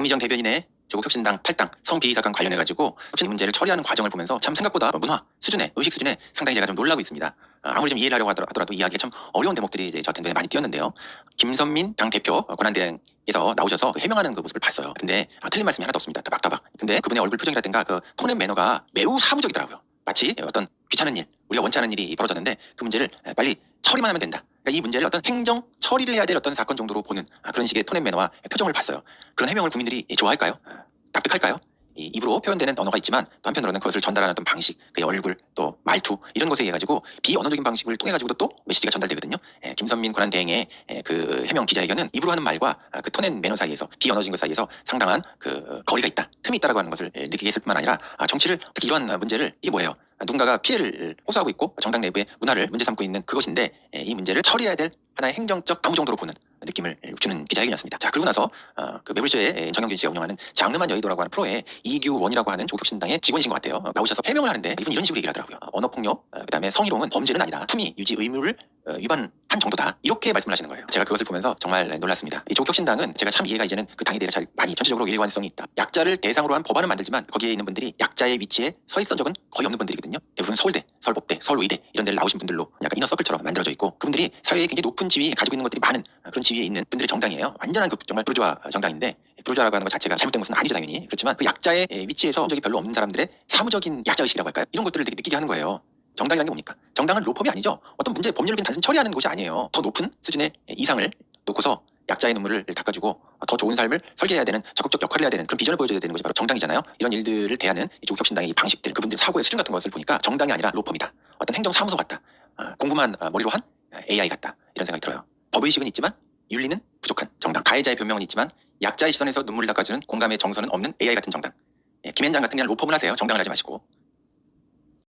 박미정 대변인의 조국혁신당 8당 성비위 사건 관련해가지고 혁신 문제를 처리하는 과정을 보면서 참 생각보다 문화 수준에 의식 수준에 상당히 제가 좀 놀라고 있습니다. 아무리 좀 이해를 하려고 하더라도 이해하기가 참 어려운 대목들이 이제 저한테 눈에 많이 띄었는데요. 김선민 당대표 권한대행에서 나오셔서 해명하는 그 모습을 봤어요. 근데 틀린 말씀이 하나도 없습니다. 따박따박. 근데 그분의 얼굴 표정이라든가 그 톤앤 매너가 매우 사무적이더라고요. 마치 어떤 귀찮은 일, 우리가 원치 않은 일이 벌어졌는데 그 문제를 빨리 처리만 하면 된다. 그러니까 이 문제를 어떤 행정 처리를 해야 될 어떤 사건 정도로 보는 그런 식의 톤앤 매너와 표정을 봤어요. 그런 해명을 국민들이 좋아할까요? 납득할까요? 이 입으로 표현되는 언어가 있지만 또 한편으로는 그것을 전달하는 어떤 방식, 그의 얼굴, 또 말투 이런 것에 의해 가지고 비언어적인 방식을 통해 가지고도 또 메시지가 전달되거든요. 김선민 권한대행의 그 해명 기자회견은 입으로 하는 말과 그 톤앤 매너 사이에서 비언어적인 것 사이에서 상당한 그 거리가 있다, 틈이 있다라고 하는 것을 느끼게 했을 뿐만 아니라 정치를 특히 이러한 문제를 이게 뭐예요? 누군가가 피해를 호소하고 있고 정당 내부의 문화를 문제 삼고 있는 그것인데 이 문제를 처리해야 될 하나의 행정적 업무 정도로 보는 느낌을 주는 기자회견이었습니다. 자, 그러고 나서 그 매불쇼의 정영균 씨가 운영하는 장르만 여의도라고 하는 프로에 이규원이라고 하는 조국혁신당의 직원이신 것 같아요. 나오셔서 해명을 하는데 이분 이런 식으로 얘기를 하더라고요. 언어폭력, 그다음에 성희롱은 범죄는 아니다. 품위 유지 의무를 위반한 정도다. 이렇게 말씀을 하시는 거예요. 제가 그것을 보면서 정말 놀랐습니다. 이 조국혁신당은 제가 참 이해가 이제는 그 당에 대해서 잘 많이 전체적으로 일관성이 있다. 약자를 대상으로 한 법안은 만들지만 거기에 있는 분들이 약자의 위치에 서 있던 적은 거의 없는 분들이거든요. 대부분 서울대, 서울법대, 서울의대 이런 데를 나오신 분들로 약간 이너서클처럼 만들어져 있고 그분들이 사회에 굉장히 높은 지위 가지고 있는 것들이 많은 그런 지위에 있는 분들의 정당이에요. 완전한 그 정말 부르주아 정당인데 부르주아라고 하는 것 자체가 잘못된 것은 아니죠 당연히. 그렇지만 그 약자의 위치에서 적이 별로 없는 사람들의 사무적인 약자의식이라고 할까요? 이런 것들을 되게 느끼게 하는 거예요. 정당이라는 게 뭡니까? 정당은 로펌이 아니죠. 어떤 문제 법률을 그냥 단순히 처리하는 곳이 아니에요. 더 높은 수준의 이상을 놓고서 약자의 눈물을 닦아주고 더 좋은 삶을 설계해야 되는 적극적 역할을 해야 되는 그런 비전을 보여줘야 되는 것이 바로 정당이잖아요. 이런 일들을 대하는 이 조국혁신당의 이 방식들, 그분들 사고의 수준 같은 것을 보니까 정당이 아니라 로펌이다. 어떤 행정사무소 같다. 공부만 머리로 한 AI 같다. 이런 생각이 들어요. 법의식은 있지만 윤리는 부족한 정당. 가해자의 변명은 있지만 약자의 시선에서 눈물을 닦아주는 공감의 정서는 없는 AI 같은 정당. 김현장 같은 그냥 로펌을 하세요. 정당을 하지 마시고.